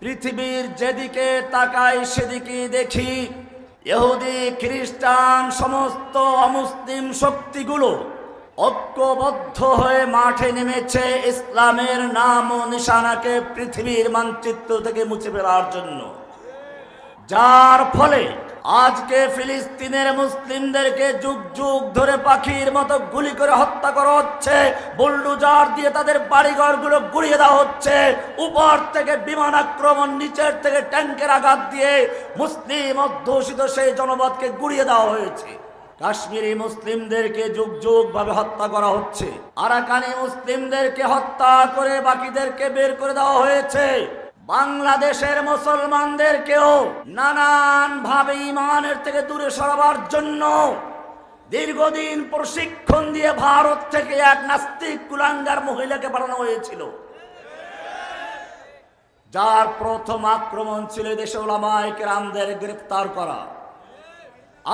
পৃথিবীর যেদিকে তাকাই সেদিকে দেখি ইহুদি খ্রিস্টান সমস্ত অমুসলিম শক্তিগুলো ঐক্যবদ্ধ হয়ে মাঠে নেমেছে ইসলামের নাম ও নিশানাকে পৃথিবীর মানচিত্র থেকে মুছে ফেলার জন্য। যার ফলে আজকে ফিলিস্তিনের মুসলিমদেরকে যুগ যুগ ধরে পাখির মতো গুলি করে হত্যা করা হচ্ছে, বুলডোজার দিয়ে তাদের বাড়িঘরগুলো গুড়িয়ে দেওয়া হচ্ছে, উপর থেকে বিমান আক্রমণ, নিচের থেকে ট্যাঙ্কের আঘাত দিয়ে মুসলিম অধ্যুষিত সেই জনপদকে গুড়িয়ে দেওয়া হয়েছে। কাশ্মীরি মুসলিমদেরকে যুগ যুগ ভাবে হত্যা করা হচ্ছে, আরাকানি মুসলিমদেরকে হত্যা করে বাকিদেরকে বের করে দেওয়া হয়েছে। বাংলাদেশের মুসলমানদেরকেও নানান ভাবে ইমানের থেকে দূরে সরাবার জন্য দীর্ঘদিন প্রশিক্ষণ দিয়ে ভারত থেকে এক নাস্তিক কুলাঙ্গার মহিলাকে পাঠানো হয়েছিল, যার প্রথম আক্রমণ ছিল দেশে উলামায়ে কেরামদের গ্রেফতার করা।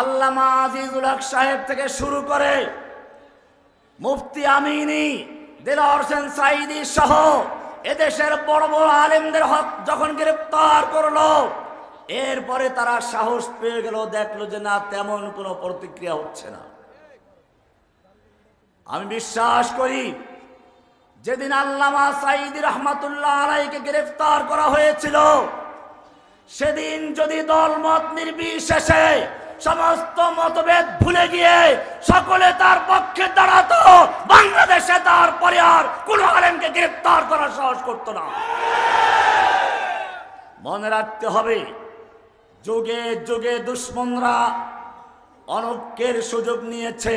আল্লামা আজিজুল হক সাহেব থেকে শুরু করে মুফতি আমিনী, দেলোয়ার হোসেন সাঈদী সহ এদেশের বড় বড় আলেমদের হক যখন গ্রেফতার করলো, এরপরে তারা সাহস পেয়ে গেল, দেখলো যে না, তেমন কোনো প্রতিক্রিয়া হচ্ছে না। আমি বিশ্বাস করি যেদিন আল্লামা সাঈদী রহমাতুল্লাহ আলাইহিকে গ্রেফতার করা হয়েছিল, সেদিন যদি দলমত নির্বিশেষে সমস্ত মতভেদ ভুলে গিয়ে সকলে তার পক্ষে দাঁড়াতো, বাংলাদেশে তারপরে আর কোন আলেমকে গ্রেফতার করার সাহস করতো না। মনে রাখতে হবে, যুগে যুগে দুশমনরা অনৈক্যের সুযোগ নিয়েছে।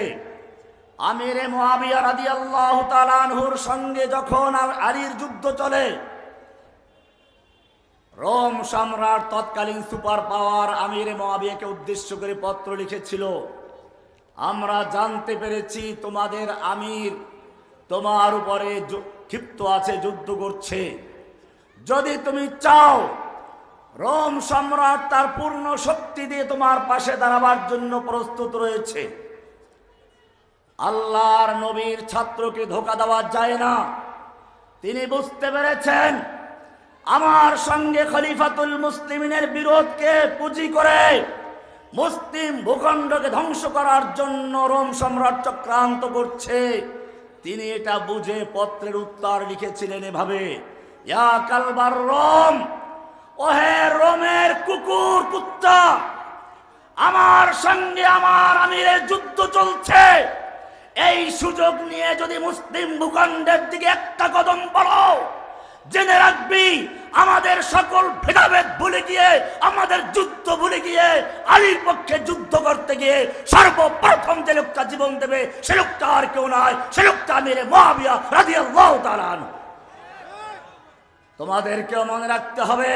আমিরে মুআবিয়া রাদিয়াল্লাহু তাআলা আনহুর সঙ্গে যখন আলীর যুদ্ধ চলে, রোম সম্রাট তৎকালীন সুপার পাওয়ার আমিরে মুআবিয়াকে উদ্দেশ্য করে পত্র লিখেছিল, আমরা জানতে পেরেছি তোমাদের আমির তোমার উপরে ক্ষিপ্ত আছে, যুদ্ধ করছে। যদি তুমি চাও, রোম সম্রাট তার পূর্ণ শক্তি দিয়ে তোমার পাশে দাঁড়াবার জন্য প্রস্তুত রয়েছে। আল্লাহর নবীর ছাত্রকে ধোঁকা দেওয়া যায় না। তিনি বুঝতে পেরেছেন আমার সঙ্গে খলিফাতুল মুসলিমিনের বিরোধকে পুঁজি করে মুসলিম ভূখণ্ডকে ধ্বংস করার জন্য রোম সম্রাট চক্রান্ত করছে। তিনি এটা বুঝে পত্রের উত্তর লিখেছিলেন এভাবে, ইয়া কালবার রোম, ওহে রোমের কুকুর কুত্তা, আমার সঙ্গে আমার আমিরের যুদ্ধ চলছে। এই সুযোগ নিয়ে যদি মুসলিম ভূখণ্ডের দিকে একটা কদম বাড়ো, জেনে রাখবি আমাদের সকল ভেদাভেদ ভুলে গিয়ে, আমাদের যুদ্ধ ভুলে গিয়ে আলীর পক্ষে যুদ্ধ করতে গিয়ে সর্বপ্রথম যে লোকটা জীবন দেবে সে লোকটা আর কেউ নয়, সে লোকটা আমিরে মুআবিয়া রাদিয়াল্লাহু তাআলা আনহু। তোমাদেরকেও মনে রাখতে হবে,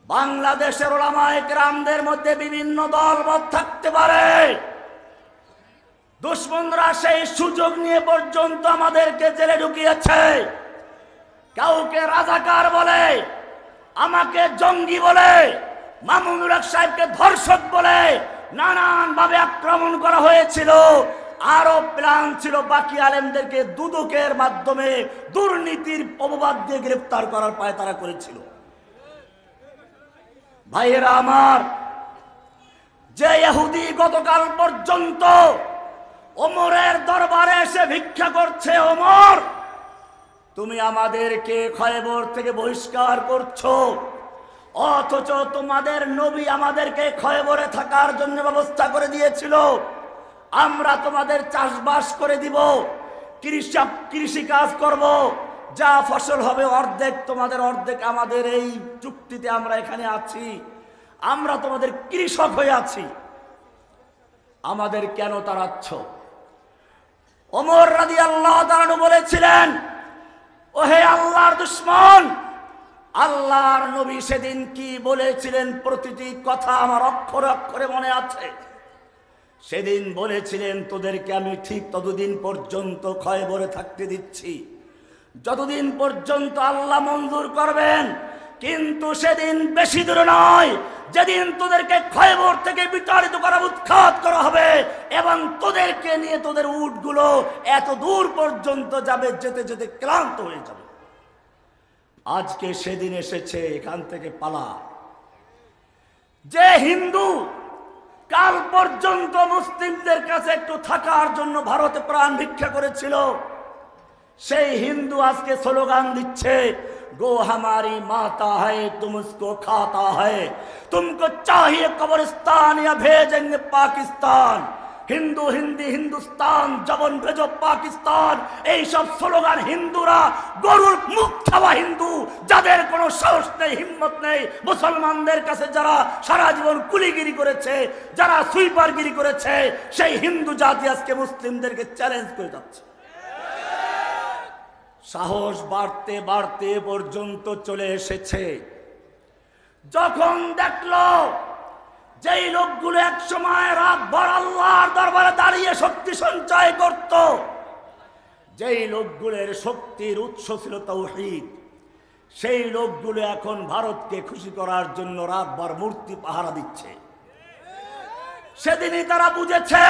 বাংলাদেশের উলামায়ে কেরামদের মধ্যে বিভিন্ন দলমত থাকতে পারে, দুশমনরা সেই সুযোগ নিয়ে পর্যন্ত আমাদেরকে জেলে ঢুকিয়েছে। কাউকে রাজাকার বলে, আমাকে জঙ্গি বলে, মামুনুল হক সাহেবকে ধর্ষক বলে নানান ভাবে আক্রমণ করা হয়েছিল। আরো প্ল্যান ছিল বাকি আলেমদেরকে দুদকের মাধ্যমে দুর্নীতির অপবাদ দিয়ে গ্রেফতার করার পায় তারা করেছিল। ভাইয়েরা আমার, যে ইহুদি গতকাল পর্যন্ত ওমরের দরবারে এসে ভিক্ষা করছে, ওমর তুমি আমাদেরকে খয়বর থেকে বহিষ্কার করছো, অথচ তোমাদের নবী আমাদেরকে খয়বরে থাকার জন্য ব্যবস্থা করে দিয়েছিল, আমরা তোমাদের চাষবাস করে দিব, কৃষি কাজ করব, যা ফসল হবে অর্ধেক তোমাদের অর্ধেক আমাদের, এই চুক্তিতে আমরা এখানে আছি, আমরা তোমাদের কৃষক হয়ে আছি, আমাদের কেন তাড়াচ্ছ? ওমর রাদিয়াল্লাহু তাআলা বলেছিলেন, ওহে আল্লাহর দুশমন, আল্লাহর নবী সেদিন কি বলেছিলেন প্রতিটি কথা আমার অক্ষরে অক্ষরে মনে আছে। সেদিন বলেছিলেন, তোদেরকে আমি ঠিক ততদিন পর্যন্ত খয়বরে থাকতে দিচ্ছি যতদিন পর্যন্ত আল্লাহ মঞ্জুর করবেন, কিন্তু সেদিন বেশি দূরে নয় যেদিন তোদেরকে খয়বর থেকে বিতাড়িত করা, উৎখাত করা হবে এবং তোদেরকে নিয়ে তোদের উটগুলো এত দূর পর্যন্ত যাবে, যেতে যেতে ক্লান্ত হয়ে যাবে। আজকে সেদিন এসেছে, এখান থেকে পালা। যে হিন্দু কাল পর্যন্ত মুসলিমদের কাছে একটু থাকার জন্য ভারতে প্রাণ ভিক্ষা করেছিল, সেই হিন্দু আজকে স্লোগান দিচ্ছে, গো हमारी माता है तुम उसको खाता है, तुमको चाहिए कब्रिस्तान या भेजेंगे पाकिस्तान। হিন্দু হিন্দি হিন্দুস্তান জবন ভেজো পাকিস্তান, এই সব স্লোগান হিন্দুরা, গরুর মুখ খাওয়া হিন্দু, যাদের কোনো সাহস নেই, হিম্মত নেই, মুসলমানদের কাছে যারা সারা জীবন কুলিগিরি করেছে, যারা সুইপারগিরি করেছে, সেই হিন্দু জাতি আজকে মুসলিমদেরকে চ্যালেঞ্জ করে যাচ্ছে। সাহস বাড়তে বাড়তে পর্যন্ত চলে এসেছে, যখন দেখলো যেই লোকগুলো এক সময় রাতভর আল্লাহর দরবারে দাঁড়িয়ে শক্তি সঞ্চয় করত, যেই লোকগুলোর শক্তির উৎস ছিল তাওহীদ, সেই লোকগুলো এখন ভারতকে খুশি করার জন্য রাতভর মূর্তি পাহারা দিচ্ছে। সেদিনই তারা বুঝেছে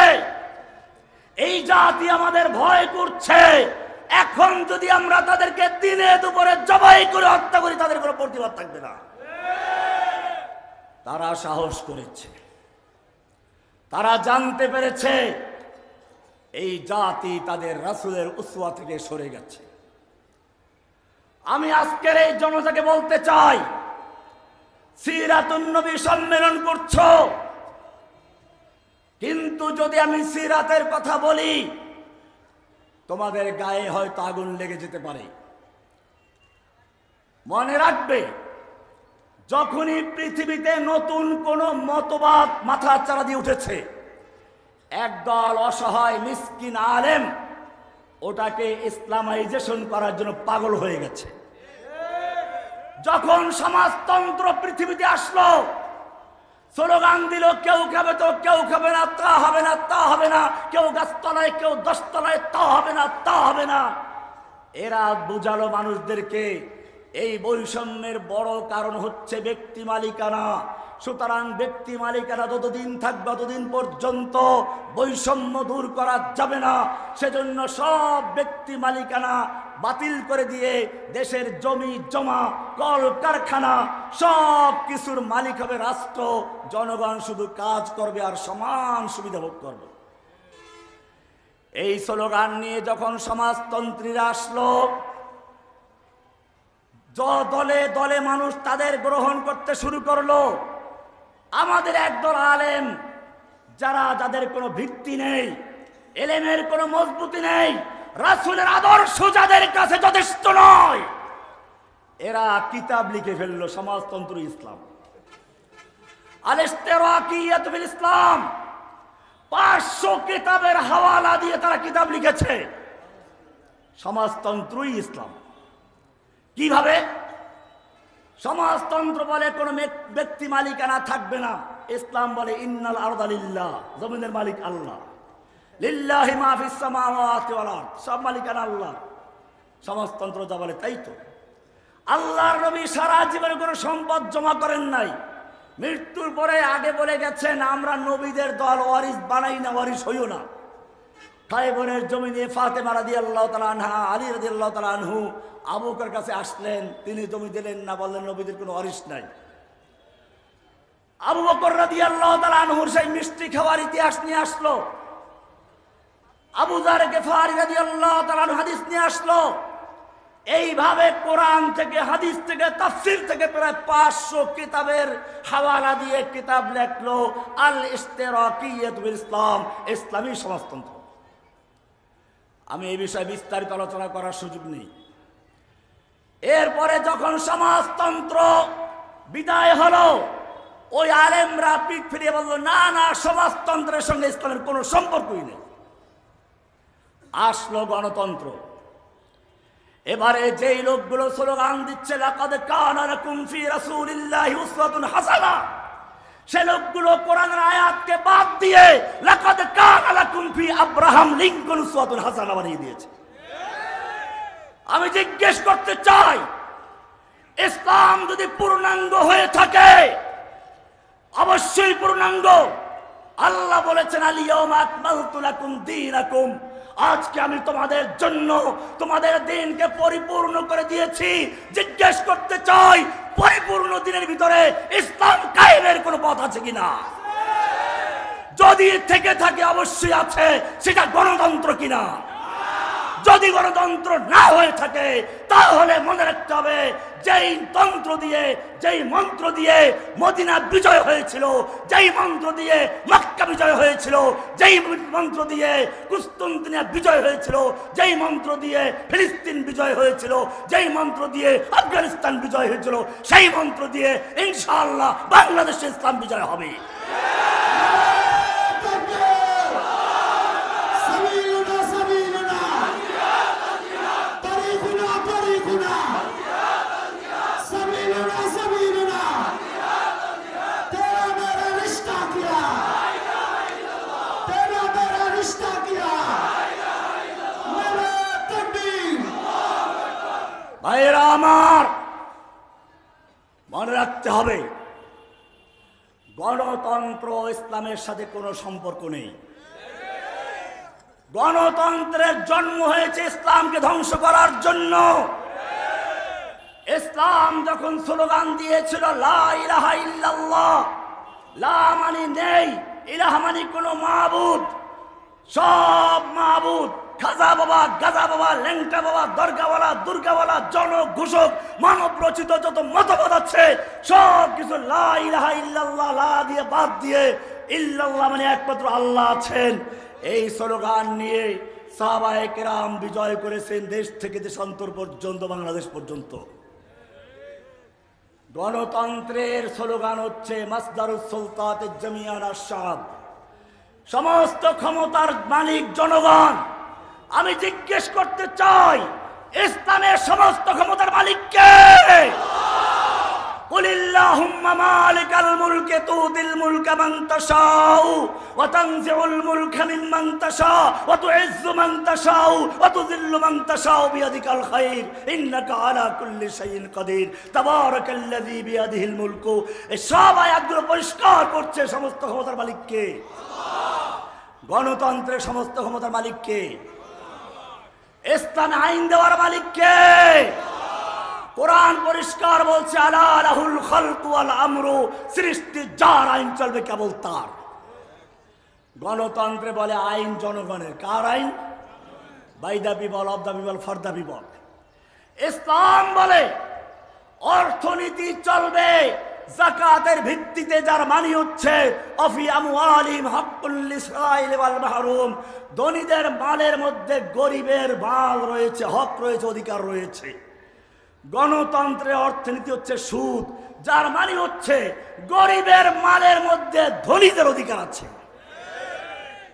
এই জাতি আমাদের ভয় করছে, এখন যদি আমরা তাদেরকে দিনে দুপুরে জবাই করে হত্যা করি, তাদের কোনো প্রতিবাদ থাকবে না। তারা সাহস করেছে, তারা জানতে পেরেছে এই জাতি তাদের রাসূলের উসওয়া থেকে সরে গেছে। আমি আজকের এই জনতাকে বলতে চাই, সিরাতুন নবী সম্মেলন করছো, কিন্তু যদি আমি সিরাতের কথা বলি, তোমাদের গায়ে হয়তো আগুন লেগে যেতে পারে। মনে রাখবে, যখনই পৃথিবীতে নতুন কোন মতবাদ মাথা চাড়া দিয়ে উঠেছে, একদল অসহায় মিসকিন আলেম ওটাকে ইসলামাইজেশন করার জন্য পাগল হয়ে গেছে। যখন সমাজতন্ত্র পৃথিবীতে আসলো, স্লোগান দিল, কেউ খাবে তো কেউ খাবে না, তা হবে না, তা হবে না, কেউ গাছতলায় কেউ 10 তলায়, তা হবে না, তা হবে না। এরা বুঝালো মানুষদেরকে এই বৈষম্যের বড় কারণ হচ্ছে ব্যক্তি মালিকানা। সুতরাং ব্যক্তি মালিকানা যতদিন থাকবে ততদিন পর্যন্ত বৈষম্য দূর করা যাবে না। সেজন্য সব ব্যক্তি মালিকানা বাতিল করে দিয়ে দেশের জমি জমা কল কারখানা সব কিছুর মালিক হবে রাষ্ট্র, জনগণ শুধু কাজ করবে আর সমান সুবিধা ভোগ করবে। এই স্লোগান নিয়ে যখন সমাজতন্ত্রীরা আসলো, দলে দলে মানুষ তাদের গ্রহণ করতে শুরু করলো। আমাদের একদল আলেম যাদের কোনো ভিত্তি নেই, এলেমের কোনো মজবুতি নেই, রাসূলের আদর্শ যাদের কাছে যথেষ্ট নয়, এরা কিতাব লিখে ফেললো সমাজতন্ত্র ইসলাম, আল ইশতিরাকিয়াত ফিল ইসলাম। 500 কিতাবের হাওয়ালা দিয়ে তারা কিতাব লিখেছে, সমাজতন্ত্রই ইসলাম। কিভাবে? সমাজতন্ত্র বলে কোন ব্যক্তি মালিকানা থাকবে না, ইসলাম বলে ইন্নাল আরদা লিল্লাহ, জমিনের মালিক আল্লাহ, লিল্লাহি মা ফিস সামাওয়াতি ওয়াল আরদ, সব মালিকানা আল্লাহ। সমাজতন্ত্র যা বলে তাই তো। আল্লাহর নবী সারা জীবনে কোনো সম্পদ জমা করেন নাই, মৃত্যুর পরে আগে বলে গেছেন, আমরা নবীদের দল ওয়ারিস বানাই না, ওয়ারিস হইও না। খায়বরের জমি নিয়ে ফাতেমা রাদিয়াল্লাহু তাআলা আনহা, আলী রাদিয়াল্লাহু তাআলা আনহু আবু বকরের কাছে আসলেন, তিনি জমি দিলেন না, বললেন নবীদের কোনো ওয়ারিস নাই। আবু বকর রাদিয়াল্লাহু তাআলা আনহুর সেই মিষ্টি খাওয়ার ইতিহাস নিয়ে আসলো। আবু যার গিফারি রাদিয়াল্লাহু তাআলা আনহু হাদিস নিয়ে আসলো। এইভাবে কোরআন থেকে, হাদিস থেকে, তাফসীর থেকে প্রায় 500 কিতাবের হাওয়ালা দিয়ে কিতাব লেখলো আল ইশতিরাকিয়াত ফিল ইসলাম, ইসলামী সমাজতন্ত্র। আমি এই বিষয়ে বিস্তারিত আলোচনা করার সুযোগ নেই। এরপরে যখন সমাজতন্ত্র বিদায় হলো, ওই আলেমরা পিঠ ফিরিয়ে বলল, না না, সমাজতন্ত্রের সঙ্গে ইসলামের কোনো সম্পর্কই নেই। আসলো গণতন্ত্র। এবারে যেই লোকগুলো স্লোগান দিচ্ছে লাকাদ কানা লাকুম ফি রাসূলিল্লাহি উসওয়াতুন হাসানাহ, সে লোকগুলো কোরআনের আয়াতকে বাদ দিয়ে লাকাদ কানা লাকুম ফি আব্রাহাম লিঙ্কন উসওয়াতুন হাসানাহ বানিয়ে দিয়েছে। আমি জিজ্ঞেস করতে চাই, ইসলাম যদি পূর্ণাঙ্গ হয়ে থাকে, অবশ্যই পূর্ণাঙ্গ। আল্লাহ বলেছেন, আল ইয়াউমা আকমালতু লাকুম দীনাকুম, আজকে আমি তোমাদের জন্য তোমাদের দিনকে পরিপূর্ণ করে দিয়েছি। জিজ্ঞেস করতে চাই, পরিপূর্ণ দিনের ভিতরে ইসলাম কায়েমের কোনো পথ আছে কিনা? যদি থেকে থাকে অবশ্যই আছে, সেটা গণতন্ত্র কিনা? যদি গণতন্ত্র না হয়ে থাকে তাহলে মনে রাখতে হবে, যেই তন্ত্র দিয়ে, যেই মন্ত্র দিয়ে মদিনা বিজয় হয়েছিল, যেই মন্ত্র দিয়ে মক্কা বিজয় হয়েছিল, যেই মন্ত্র দিয়ে কুস্তুনতিনিয়া বিজয় হয়েছিল, যেই মন্ত্র দিয়ে ফিলিস্তিন বিজয় হয়েছিল, যেই মন্ত্র দিয়ে আফগানিস্তান বিজয় হয়েছিল, সেই মন্ত্র দিয়ে ইনশাআল্লাহ বাংলাদেশে ইসলাম বিজয় হবে। ভাইরা আমার, মনে রাখতে হবে, গণতন্ত্র ইসলামের সাথে কোনো সম্পর্ক নেই। গণতন্ত্রের জন্ম হয়েছে ইসলামকে ধ্বংস করার জন্য। ইসলাম যখন স্লোগান দিয়েছিল লা ইলাহা ইল্লাল্লাহ, লা মানে নেই, ইলাহা মানে কোনো মাবুদ, সব মাবুদ, খাজা বাবা, গাজা বাবা, লেংটা বাবা, দরগাওয়ালা, দুর্গাওয়ালা, জনঘোষক, মানব রচিত যত মতবাদ আছে সব কিছু লা ইলাহা ইল্লাল্লাহ, লা দিয়ে বাদ দিয়ে ইল্লাল্লাহ মানে একমাত্র আল্লাহ আছেন, এই স্লোগান নিয়ে সাহাবায়ে কেরাম বিজয় করেছেন দেশ থেকে দেশান্তর পর্যন্ত, বাংলাদেশ পর্যন্ত। গণতন্ত্রের স্লোগান হচ্ছে মাসদারুস সুলতাতে জামিয়ান আশ-শাব, সমস্ত ক্ষমতার মালিক জনগণ। আমি জিজ্ঞেস করতে চাই, ইসলামের সমস্ত ক্ষমতার মালিক কে? কুলিল্লাহুম্মা মালিকাল মুলকি তুতিল মুলকা মান তাশাউ ওয়া তানজিউল মুলকা মিম্মান তাশাউ ওয়া তুইজ্জু মান তাশাউ ওয়া তুযিল্লু মান তাশাউ বিয়াদিকাল খায়র ইন্নাকা আলা কুল্লি শাইইন কাদির তাবারাকাল্লাযী বিয়াদিহিল মুলকু। এই সব আয়াতগুলো পরিষ্কার করছে সমস্ত ক্ষমতার মালিক কে। গণতন্ত্রের সমস্ত ক্ষমতার মালিক কে? ইসলামে আইন দেওয়ার মালিক কে? কোরআন পরিষ্কার বলছে আলা লাহুল খালকু ওয়াল আমরু, সৃষ্টি যার, আইন চলবে কেবল তার। গণতন্ত্রে বলে আইন জনগণের। কার আইন? By the people, of the people, for the people. Islam বলে অর্থনীতি চলবে যাকাতের ভিত্তিতে, যার মানে হচ্ছে অফি আমওয়ালিহিম হাক্কুল লিসাইল ওয়াল মাহরুম, ধনীদের মালের মধ্যে গরিবের মাল রয়েছে, হক রয়েছে, অধিকার রয়েছে। গণতন্ত্রের অর্থনীতি হচ্ছে সুদ, যার মানে হচ্ছে গরিবের মালের মধ্যে ধনীদের অধিকার আছে।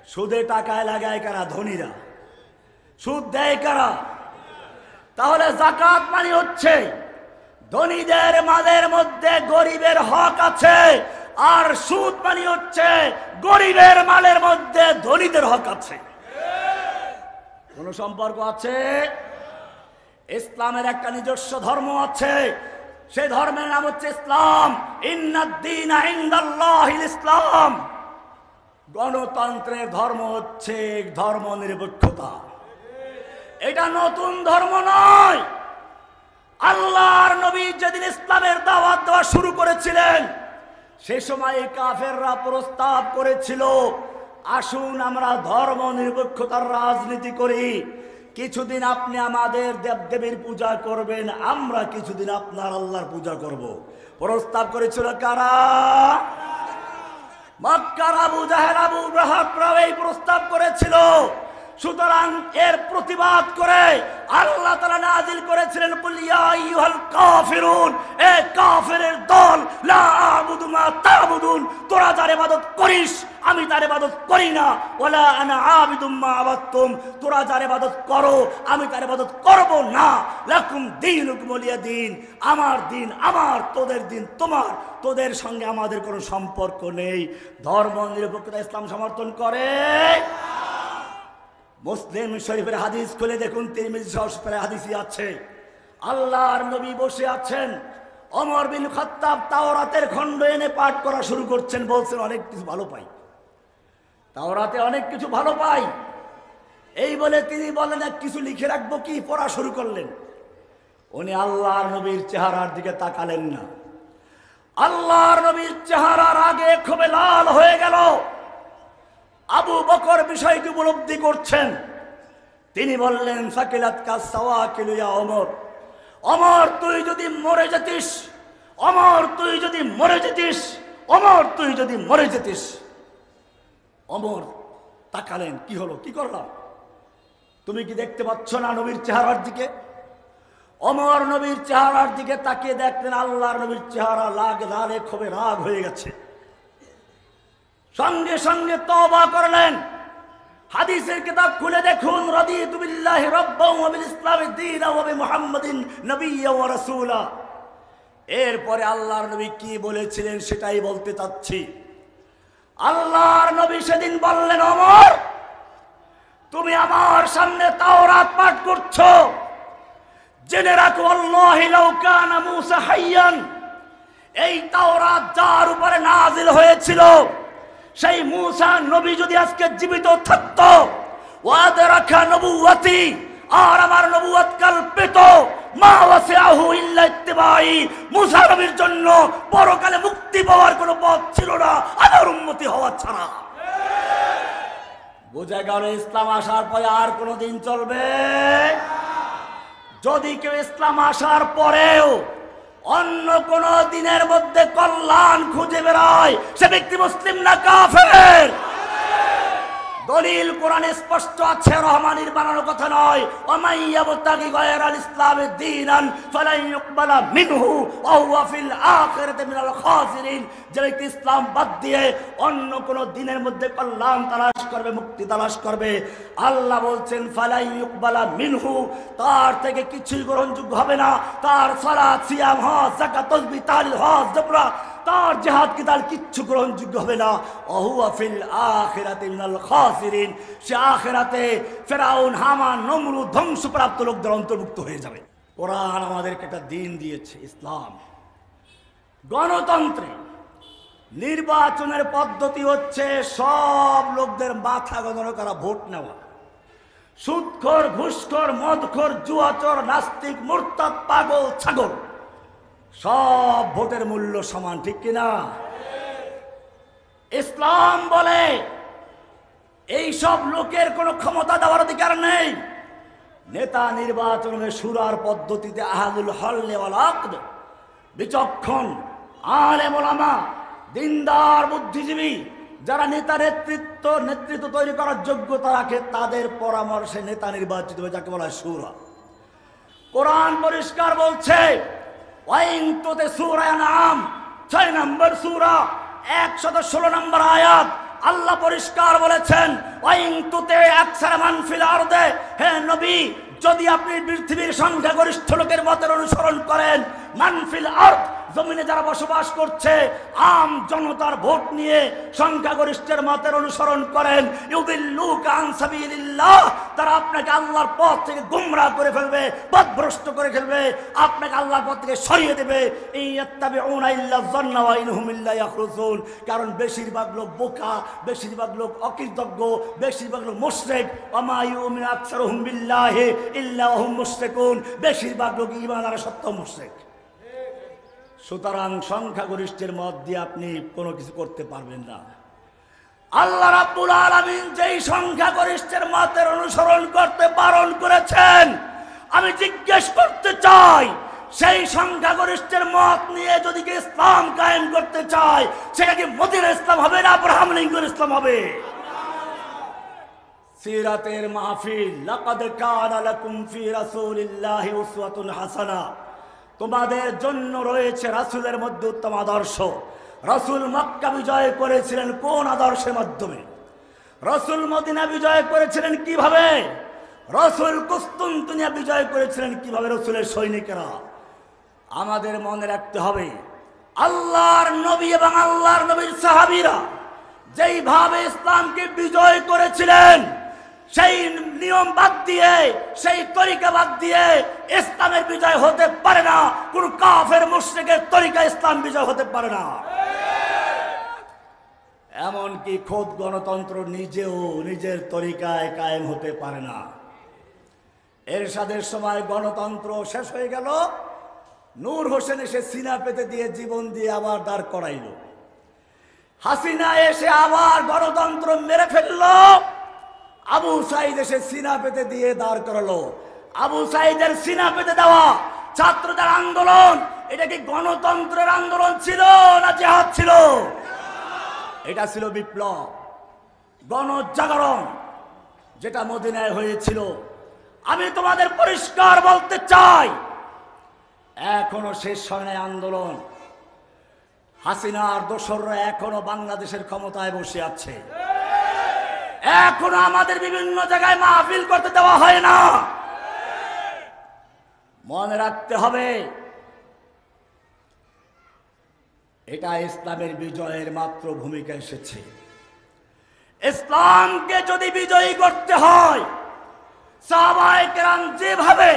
সুদে টাকায় লাগায় কারা? ধনীরা। সুদ দেয় কারা? তাহলে যাকাত মানে হচ্ছে ধনীদের মালের মধ্যে গরিবের হক আছে, আর সুদ মানে হচ্ছে গরিবের মালের মধ্যে ধনীদের হক আছে। কোন সম্পর্ক আছে? ইসলামের একটা নিজস্ব ধর্ম আছে, সেই ধর্মের নাম হচ্ছে ইসলাম। ইন্নাদ-দীনা ইনদাল্লাহিল ইসলাম। গণতন্ত্রের ধর্ম হচ্ছে ধর্ম নিরপেক্ষতা। এটা নতুন ধর্ম নয়। আল্লাহর নবী যেদিন ইসলামের দাওয়াত দেওয়া শুরু করেছিলেন, সে সময় কাফেররা প্রস্তাব করেছিল, আসুন আমরা ধর্ম নিরপেক্ষতার রাজনীতি করি, কিছুদিন আপনি আমাদের দেবদেবীর পূজা করবেন, আমরা কিছুদিন আপনার আল্লাহর পূজা করব। প্রস্তাব করেছিল কারা? মক্কার আবু জাহেল, আবু লাহাব এই প্রস্তাব করেছিল। সুতরাং এর প্রতিবাদ করে আল্লাহ তাআলা নাযিল করেছিলেন কুল ইয়া আইয়ুহাল কাফিরুন, এ কাফেরের দল, লা আ'বুদু মা তা'বুদুন, তোরা যার ইবাদত করিস আমি তার ইবাদত করি না, ওয়ালা আনা আবিদুম মা আবাদতুম, তোরা যার ইবাদত করো আমি তার ইবাদত করব না, লাকুম দীনুকুম ওয়ালিয়া দীন, আমার দিন আমার, তোদের দিন তোমার, তোদের সঙ্গে আমাদের কোনো সম্পর্ক নেই। ধর্ম নিরপেক্ষতা ইসলাম সমর্থন করে। মুসলিম শরীফের হাদিস খুলে দেখুন, তিরমিজি শরীফের হাদিসই আছে, আল্লাহর নবী বসে আছেন, ওমর বিন খাত্তাব তাওরাতের খণ্ড এনে পাঠ করা শুরু করছেন, বলছেন অনেক কিছু ভালো পাই, তাওরাতে অনেক কিছু ভালো পাই। এই বলে তিনি বলেন এক কিছু লিখে রাখবো কি, পড়া শুরু করলেন। উনি আল্লাহর নবীর চেহারার দিকে তাকালেন না। আল্লাহর নবীর চেহারার আগে খুবই লাল হয়ে গেল। আবু বকর বিষয়টি উপলব্ধি করছেন। তিনি বললেন, সাকিলাতকা সাওয়াকিলু ইয়া ওমর, ওমর তুই যদি মরে যেতিস, ওমর তুই যদি মরে যেতিস, ওমর তুই যদি মরে যেতিস। ওমর তাকালেন, কি হলো, কি করলাম? তুমি কি দেখতে পাচ্ছ না নবীর চেহারার দিকে? ওমর নবীর চেহারার দিকে তাকিয়ে দেখলেন আল্লাহর নবীর চেহারা লালে খুবই রাগ হয়ে গেছে। সঙ্গে সঙ্গে তওবা করলেন। হাদিসের কিতাব খুলে দেখুন, রাদিতু বিল্লাহি রাব্বান ওয়া বিল ইসলামি দীনান ওয়া বিমুহাম্মাদিন নাবিয়্যান ওয়া রাসূলা। এরপরে আল্লাহর নবী কি বলেছিলেন সেটাই বলতে চাচ্ছি। আল্লাহর নবী সেদিন বললেন, ওমর তুমি আমার সামনে তাওরাত পাঠ করছো, জেনে রাখো আল্লাহি লাউ কানা মূসা হাইয়ান, এই তাওরাত যার উপরে নাজিল হয়েছিল সেই মূসা নবী যদি আজকে জীবিত থাকতো, ওয়াদারাকা নবুওয়াতি, আর আমার নবুয়ত কল্পিত, মা ওয়াসিআহু ইল্লা ইত্তিবাই, মূসা নবীর জন্য পরকালে মুক্তি পাওয়ার কোনো পথ ছিল না আমার উম্মতি হওয়া ছাড়া। বুঝে গেল ইসলাম আসার পরে আর কোনো দিন চলবে? যদি কেউ ইসলাম আসার পরেও অন্য কোন দিনের মধ্যে কল্যাণ খুঁজে বেড়ায়, সে ব্যক্তি মুসলিম না কাফের। দলিল কোরআনে স্পষ্ট আছে, রহমানির বানানো কথা নয়। ওয়ামাই ইয়াবতাগি গায়রাল ইসলামি দীনান ফালান ইউকবালা মিনহু ওয়া হুয়া ফিল আখিরাতি মিনাল খাসিরিন। যে ব্যক্তি ইসলাম বাদ দিয়ে অন্য কোন দিনের মধ্যে কল্যাণ তালাশ করবে, মুক্তি তালাশ করবে, আল্লাহ বলছেন ফালান ইউকবালা মিনহু, তার থেকে কিছুই গ্রহণযোগ্য হবে না। তার সালাত, সিয়াম, হজ, যাকাত, তাসবিহ, তাহলিল, হজ, জবরা, তার জিহাদ কিতাল কিচ্ছু গ্রহণযোগ্য হবে না। ওহুয়া ফিল আখিরাতি মিনাল খাসিরিন, সে আখিরাতে ফেরাউন, হামান, নমরুদ, ধ্বংসপ্রাপ্ত লোকদের অন্তর্ভুক্ত হয়ে যাবে। কোরআন আমাদেরকে একটা দিন দিয়েছে, ইসলাম। গণতন্ত্রে নির্বাচনের পদ্ধতি হচ্ছে সব লোকদের মাথা গণনা করা, ভোট নেওয়া। সুদখোর, ঘুষখোর, মদখোর, জুয়াচোর, নাস্তিক, মুরতাদ, পাগল, ছাগল, সব ভোটের মূল্য সমান, ঠিক কিনা? ইসলাম বলে এই সব লোকের কোনো ক্ষমতা দেওয়ার অধিকার নেই। নেতা নির্বাচনের শুরার পদ্ধতিতে আহাদুল হল্লে ওয়াল আকদ, বিচক্ষণ আলেম ওলামা, দিনদার, বুদ্ধিজীবী যারা নেতৃত্ব তৈরি করার যোগ্যতা রাখে, তাদের পরামর্শে নেতা নির্বাচিত হবে, যাকে বলা হয় শুরা। কোরআন পরিষ্কার বলছে, ওয়াইনতুতে সূরা আনআম 6 নম্বর সূরা 116 নম্বর আয়াত, আল্লাহ পরিষ্কার বলেছেন, ওয়াইনতুতে আকসার মান ফিল আরদে, হে নবী যদি আপনি পৃথিবীর সংখ্যাগরিষ্ঠ লোকের মতের অনুসরণ করেন, মান ফিল আরদ, জমিনে যারা বসবাস করছে, আম জনতার ভোট নিয়ে সংখ্যাগরিষ্ঠের মতের অনুসরণ করেন, ইউদিল্লুকা আন সাবিলিল্লাহ, তারা আপনাকে আল্লাহর পথ থেকে গুমরাহ করে ফেলবে, পথভ্রষ্ট করে ফেলবে, আপনাকে আল্লাহর পথ থেকে সরিয়ে দেবে। ইয়াত্তাবিউনা ইল্লা যান্না ওয়া ইনহুম ইল্লা ইয়াখরুসুন, কারণ বেশিরভাগ লোক বোকা, বেশিরভাগ লোক অকৃতজ্ঞ, বেশিরভাগ লোক মুশরিক। ওয়া মা ইউমিনু আকসারুহুম বিল্লাহি ইল্লা ওয়া হুম মুশরিকুন, বেশিরভাগ লোক ঈমান আর সত্য মুশরিক। সুতরাং সংখ্যাগরিষ্ঠের মত দিয়ে আপনি কোনো কিছু করতে পারবেন না। আল্লাহ রাব্বুল আলামিন যেই সংখ্যাগরিষ্ঠের মতের অনুসরণ করতে বারণ করেছেন, আমি জিজ্ঞেস করতে চাই, সেই সংখ্যাগরিষ্ঠের মত নিয়ে যদি কি ইসলাম কায়েম করতে চায়, সেটা কি মদিনার ইসলাম হবে না আব্রাহাম লিঙ্কন ইসলাম হবে? সিরাতের মাহফিল, লাকাদ কানা লাকুম ফি রাসূলিল্লাহি উসওয়াতুন হাসানাহ, তোমাদের জন্য রয়েছে রাসূলের মধ্যে উত্তম আদর্শ। রাসূল মক্কা বিজয় করেছিলেন কোন আদর্শের মাধ্যমে? রাসূল মদিনা বিজয় করেছিলেন কিভাবে? রাসূল কুস্তুনতুনিয়া বিজয় করেছিলেন কিভাবে? রাসূলের সৈনিকেরা। আমাদের মনে রাখতে হবে, আল্লাহর নবী এবং আল্লাহর নবীর সাহাবীরা যেইভাবে ইসলামকে বিজয় করেছিলেন, সেই নিয়ম বাদ দিয়ে, সেই তরিকা বাদ দিয়ে ইসলামের বিজয় হতে পারে না। কোন কাফের মুশরিকের তরিকা ইসলাম বিজয় হতে পারে না। এমনকি খোদ গণতন্ত্র নিজেও নিজের তরিকায় কায়েম হতে পারে না। এরশাদের সময় গণতন্ত্র শেষ হয়ে গেল, নূর হোসেন এসে সিনা পেতে দিয়ে জীবন দিয়ে আবার দাঁড় করাইল। হাসিনা এসে আবার গণতন্ত্র মেরে ফেলল, আবু সাইদ এসে সিনা পেতে দিয়ে দাঁড় করালো। আবু সাইদের সিনা পেতে দেওয়া ছাত্রদের আন্দোলন, এটা কি গণতন্ত্রের আন্দোলন ছিল না জিহাদ ছিল? এটা ছিল বিপ্লব, গণজাগরণ, যেটা মদিনায় হয়েছিল। আমি তোমাদের পরিষ্কার বলতে চাই, এখনো শেষ হয় নাই আন্দোলন। হাসিনার দোসররা এখনো বাংলাদেশের ক্ষমতায় বসে আছে, এখনো আমাদের বিভিন্ন জায়গায় মাহফিল করতে দেওয়া হয় না। মনে রাখতে হবে, এটা ইসলামের বিজয়ের মাত্র ভূমিকা এসেছে। ইসলামকে যদি বিজয়ী করতে হয়, সাহাবায়ে কেরাম যেভাবে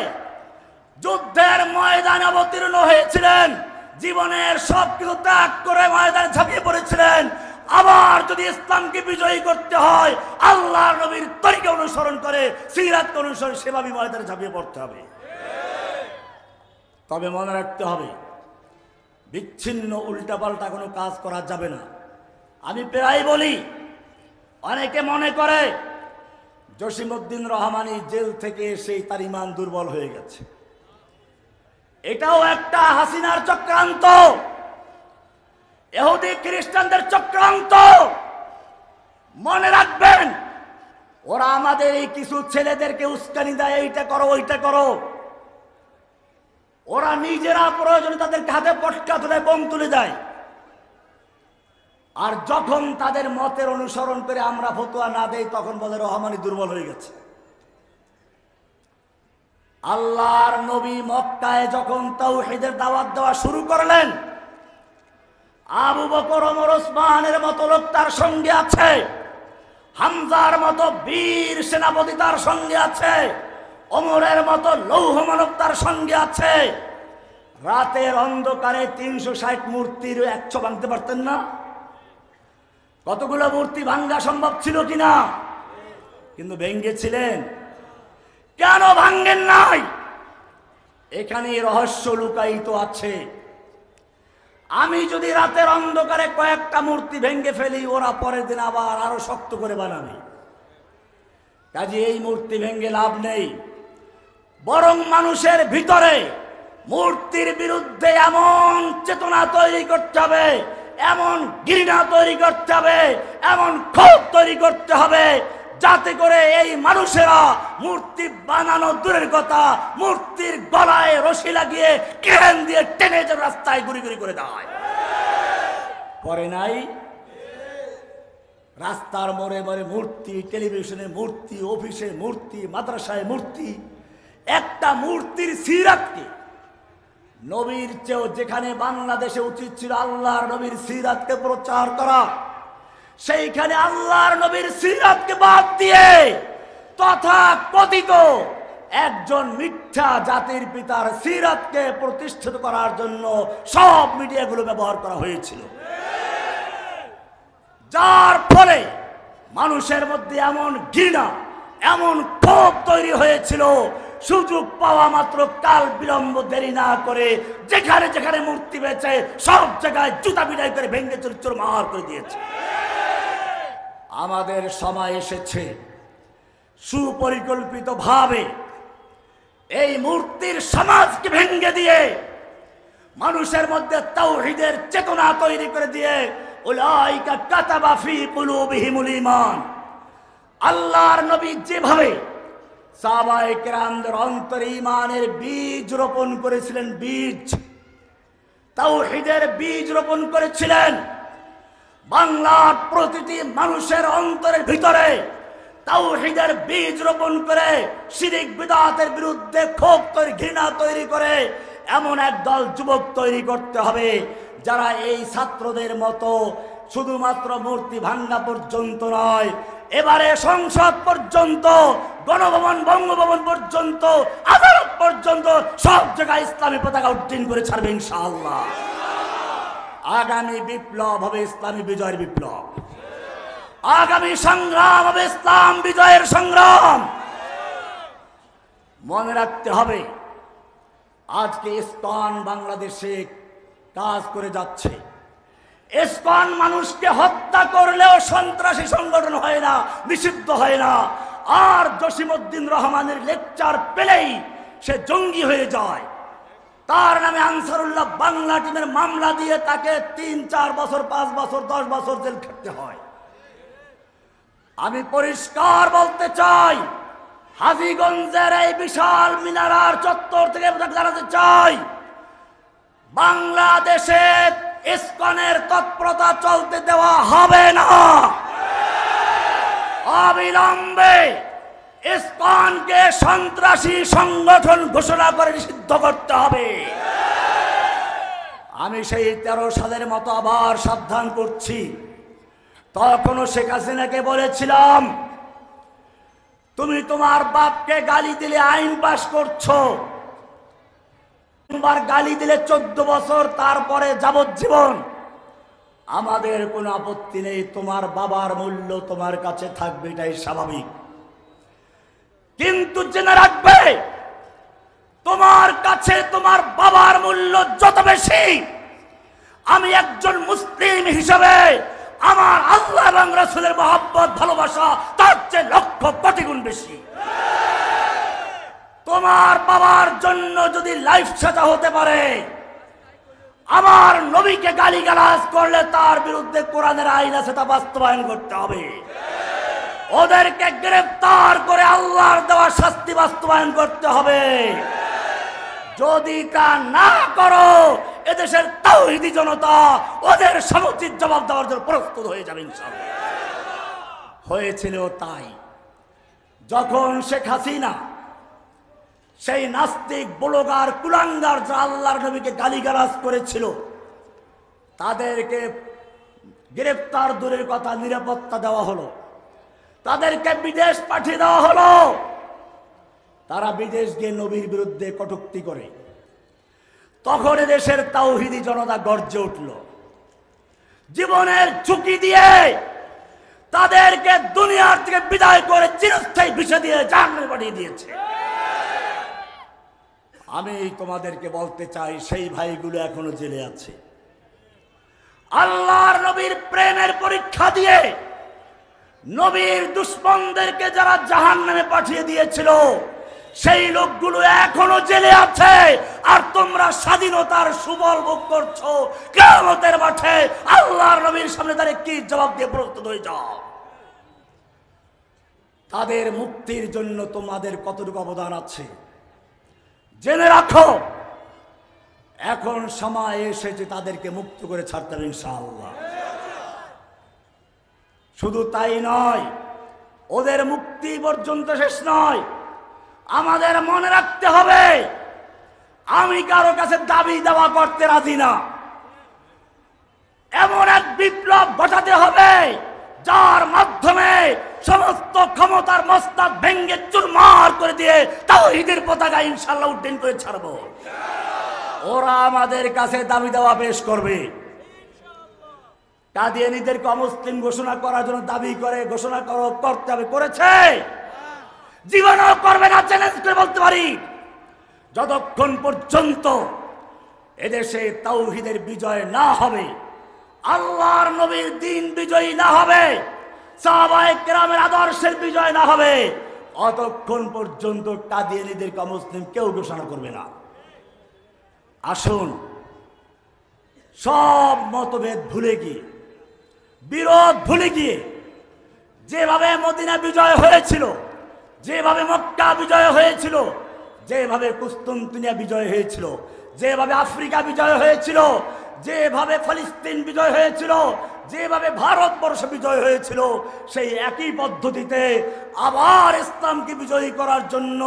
যুদ্ধের ময়দানে অবতীর্ণ হয়েছিলেন, জীবনের সবকিছু ত্যাগ করে ময়দানে ঝাঁপিয়ে পড়েছিলেন, আবার যদি ইসলামকে বিজয়ী করতে হয়, আল্লাহর নবীর তরিকা অনুসরণ করে, সিরাতকে অনুসরণ, সেভাবে ময়দানে ঝাঁপিয়ে পড়তে হবে। তবে মনে রাখতে হবে, বিচ্ছিন্ন উল্টাপাল্টা কোনো কাজ করা যাবে না। আমি প্রায় বলি, অনেকে মনে করে জসিমউদ্দিন রহমানী জেল থেকে এসেই তার ঈমান দুর্বল হয়ে গেছে। এটাও একটা হাসিনার চক্রান্ত, ইহুদি খ্রিস্টানদের চক্রান্ত। মনে রাখবেন, ওরা আমাদের এই কিছু ছেলেদেরকে উস্কানি দেয়, এইটা করো ওইটা করো। ওরা নিজেরা প্রয়োজনে তাদের হাতে পটকা তুলে বোম তুলে দেয়, আর যখন তাদের মতের অনুসরণ করে আমরা ফতোয়া না দেই, তখন বলে রহমানি দুর্বল হয়ে গেছে। আল্লাহর নবী মক্কায় যখন তাওহীদের দাওয়াত দেওয়া শুরু করলেন, আবু বকর, ওমর, ওসমানের মতো লোক তার সঙ্গে আছে, হামজার মতো বীর সেনাপতি তার সঙ্গে আছে, ওমরের মতো লৌহ মানব তার সঙ্গে আছে। রাতের অন্ধকারে 360 মূর্তির 100 ভাঙতে পারতেন না? কতগুলো মূর্তি ভাঙ্গা সম্ভব ছিল কিনা? কিন্তু ভেঙ্গেছিলেন। কেন ভাঙ্গেন নাই? এখানে রহস্য লুকায়িত আছে। আমি যদি রাতের অন্ধকারে কয়েকটা মূর্তি ভেঙ্গে ফেলি, ওরা পরের দিন আবার আরো শক্ত করে বানাবে। কাজে এই মূর্তি ভেঙ্গে লাভ নেই, বরং মানুষের ভিতরে মূর্তির বিরুদ্ধে এমন চেতনা তৈরি করতে হবে, এমন ঘৃণা তৈরি করতে হবে, এমন ক্ষোভ তৈরি করতে হবে, যাতে করে এই মানুষেরা মূর্তি বানানো দূরের কথা, মূর্তির গলায় রশি লাগিয়ে ক্রেন দিয়ে টেনে যে রাস্তায় গুড়ি গুড়ি করে দেয়। করে নাই? রাস্তার মোড়ে মোড়ে মূর্তি, টেলিভিশনে মূর্তি, অফিসে মূর্তি, মাদ্রাসায় মূর্তি। একটা মূর্তির সিরাতকে, নবীর চেয়েও যেখানে বাংলাদেশে উচিত ছিল আল্লাহর নবীর সিরাতকে প্রচার করা, সেইখানে আল্লাহর নবীর সিরাতকে বাদ দিয়ে তথা কথিত একজন মিথ্যা জাতির পিতার সিরাতকে প্রতিষ্ঠিত করার জন্য সব মিডিয়াগুলো ব্যবহার করা হয়েছিল, যার ফলে মানুষের মধ্যে এমন ঘৃণা, এমন ক্ষোভ তৈরি হয়েছিল, সুযোগ পাওয়া মাত্র কাল বিলম্ব দেরি না করে যেখানে যেখানে মূর্তি বেচে সব জায়গায় জুতা বিদায় করে ভেঙ্গে চুরচুর মার করে দিয়েছে। আমাদের সময় এসেছে সুপরিকল্পিত ভাবে এই মূর্তির সমাজকে ভেঙ্গে দিয়ে মানুষের মধ্যে তাওহীদের চেতনা তৈরি করে দিয়ে, উলাইকা কাতাবা ফি কুলুবিহিমুল ঈমান, আল্লাহর নবী যেভাবে সাহাবায়ে কেরামদের অন্তরে ঈমানের বীজ রোপণ করেছিলেন, বীজ তাওহীদের বীজ রোপণ করেছিলেন, বাংলার প্রতিটি মানুষের অন্তরের ভিতরে তাওহীদের বীজ রোপণ করে শিরক বিদআতের বিরুদ্ধে ক্ষোভ তৈরি, ঘৃণা তৈরি করে এমন একদল যুবক তৈরি করতে হবে, যারা এই ছাত্রদের মতো শুধুমাত্র মূর্তি ভাঙ্গা পর্যন্ত নয়, এবারে সংসদ পর্যন্ত, গণভবন, বঙ্গভবন পর্যন্ত, আদালত পর্যন্ত সব জায়গায় ইসলামী পতাকা উড্ডীন করে ছাড়বে ইনশাআল্লাহ। আগামী বিপ্লব হবে ইসলামী বিজয়ের বিপ্লব। আগামী সংগ্রাম হবে ইসলাম বিজয়ের সংগ্রাম। মনে রাখতে হবে, আজকে ইসকন বাংলাদেশে কাজ করে যাচ্ছে। ইসকন মানুষকে হত্যা করলেও সন্ত্রাসী সংগঠন হয় না, নিষিদ্ধ হয় না। আর জসিমউদ্দিন রহমানের লেকচার পেলেই সে জঙ্গি হয়ে যায়। তার নামে আনসারুল্লাহ বাংলা টিমের মামলা দিয়ে তাকে 3-4 বছর, 5 বছর, 10 বছর জেল খেটতে হয়। আমি পরিষ্কার বলতে চাই, হাজীগঞ্জের এই বিশাল মিনারার চত্বর থেকে জানাতে চাই, বাংলাদেশে ইসকনের তৎপরতা চলতে দেওয়া হবে না। অবিলম্বে ইসকনকে সন্ত্রাসী সংগঠন ঘোষণা করে নিষিদ্ধ করতে হবে। আমি সেই 13 সালের মতো আবার সাবধান করছি। তখনও শেখ হাসিনাকে বলেছিলাম, তুমি তোমার বাপকে গালি দিলে আইন পাশ করছো, তোমার গালি দিলে 14 বছর, তারপরে যাবজ্জীবন। আমাদের কোনো আপত্তি নেই, তোমার বাবার মূল্য তোমার কাছে থাকবে, এটাই স্বাভাবিক। কিন্তু জেনে রাখবে, তোমার কাছে তোমার বাবার মূল্য যত বেশি, আমি একজন মুসলিম হিসাবে আমার আল্লাহ এবং রাসূলের মহব্বত, ভালোবাসা তার চেয়ে লক্ষ কোটি গুণ বেশি। তোমার বাবার জন্য যদি লাইফ সাজা হতে পারে, আমার নবীকে গালিগালাজ করলে তার বিরুদ্ধে কোরআনের আইন আছে, তা বাস্তবায়ন করতে হবে। ওদেরকে গ্রেফতার করে আল্লাহর দেওয়া শাস্তি বাস্তবায়ন করতে হবে। যদি তা না করো, এদেশের তাওহীদি জনতা ওদের সমুচিত জবাব দেওয়ার জন্য প্রস্তুত হয়ে যাবে ইনশাআল্লাহ। হয়েছিল তাই। যখন শেখ হাসিনা সেই নাস্তিক, ব্লগার, কুলাঙ্গার যা আল্লাহর নবীকে গালিগালাজ করেছিল, তাদেরকে গ্রেফতার দূরের কথা, নিরাপত্তা দেওয়া হলো, তাদেরকে বিদেশ পাঠিয়ে দেওয়া হলো। তারা বিদেশ গিয়ে নবীর বিরুদ্ধে কটূক্তি করে। তখন দেশের তাওহীদি জনতা গর্জে উঠল, জীবনের ঝুঁকি দিয়ে তাদেরকে দুনিয়ার থেকে বিদায় করে চিরস্থায়ী ভিসা দিয়ে জাহান্নামে পাঠিয়ে দিয়েছে। আমি তোমাদেরকে বলতে চাই, সেই ভাইগুলো এখনো জেলে আছে। আল্লাহর নবীর প্রেমের পরীক্ষা দিয়ে নবীর দুশমনদেরকে যারা জাহান্নামে পাঠিয়ে দিয়েছিল, সেই লোকগুলো এখনো জেলে আছে। আর তোমরা স্বাধীনতার সুবল ভোগ করছো। কিয়ামতের মাঠে আল্লাহর নবীর সামনে দাঁড়িয়ে কি জবাব দিয়ে প্রস্তুত হয়ে যাও। তাদের মুক্তির জন্য তোমাদের কতটুকু অবদান আছে জেনে রাখো। এখন সময় এসেছে তাদেরকে মুক্ত করে ছাড়তে হবে ইনশাআল্লাহ। শুধু তাই নয়, ওদের মুক্তি পর্যন্ত শেষ নয়। আমাদের মনে রাখতে হবে, আমি কারো কাছে দাবি দাওয়া করতে রাজি না। এমন এক বিপ্লব ঘটাতে হবে যার মাধ্যমে সমস্ত ক্ষমতার মস্তক ভেঙ্গে চুরমার করে দিয়ে তাওহীদের পতাকা ইনশাআল্লাহ উড্ডীন করে ছাড়ব। ওরা আমাদের কাছে দাবি দাওয়া পেশ করবে। কাদিয়ানীদেরকে অমুসলিম ঘোষণা করার জন্য দাবি করে, ঘোষণা করতে হবে, করেছে। জীবনও করবে না, চ্যালেঞ্জ করে বলতে পারি। যতক্ষণ পর্যন্ত এদেশে তাওহীদের বিজয় না হবে, আল্লাহর নবীর দ্বীন বিজয়ী না হবে, সাহাবায়ে কেরামের আদর্শের বিজয় না হবে, অতক্ষণ পর্যন্ত কাদিয়ানীদেরকে অমুসলিম কেউ ঘোষণা করবে না। আসুন, সব মতভেদ ভুলে গিয়ে, বিরোধ ভুলে গিয়ে, যেভাবে মদিনা বিজয় হয়েছিল, যেভাবে মক্কা বিজয় হয়েছিল, যেভাবে কুস্তুনতুনিয়া বিজয় হয়েছিল, যেভাবে আফ্রিকা বিজয় হয়েছিল, যেভাবে ফিলিস্তিন বিজয় হয়েছিল, যেভাবে ভারতবর্ষ বিজয় হয়েছিল, সেই একই পদ্ধতিতে আবার ইসলামকে বিজয়ী করার জন্য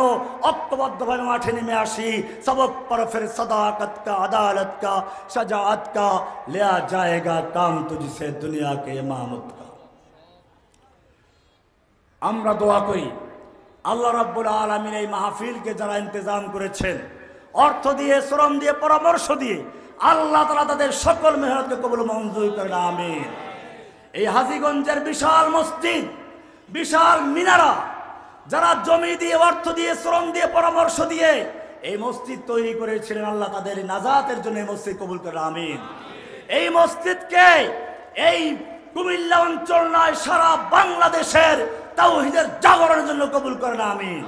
ঐক্যবদ্ধভাবে মাঠে নেমে আসি। সবক পর ফির সদাকত কা, আদালত কা, শাজাআত কা লিয়া জায়েগা কাম তুঝসে দুনিয়া কে ইমামত কা। আমরা দোয়া করি, আল্লাহ রাব্বুল আলামিন এই মাহফিলকে যারা ইন্তজাম করেছেন, অর্থ দিয়ে, শ্রম দিয়ে, পরামর্শ দিয়ে, আল্লাহ তাআলা তাদের সকল মেহনতকে কবুল মঞ্জুর করেন, আমিন। এই হাজীগঞ্জের বিশাল মসজিদ, বিশাল মিনারা, যারা জমি দিয়ে, অর্থ দিয়ে, শ্রম দিয়ে, পরামর্শ দিয়ে এই মসজিদ তৈরি করেছিলেন, আল্লাহ তাদের নাজাতের জন্য এই মসজিদ কবুল করেন, আমিন। এই মসজিদকে এই কুমিল্লা অঞ্চল নয়, সারা বাংলাদেশের তাওহীদের জাগরণের জন্য কবুল করেন, আমিন।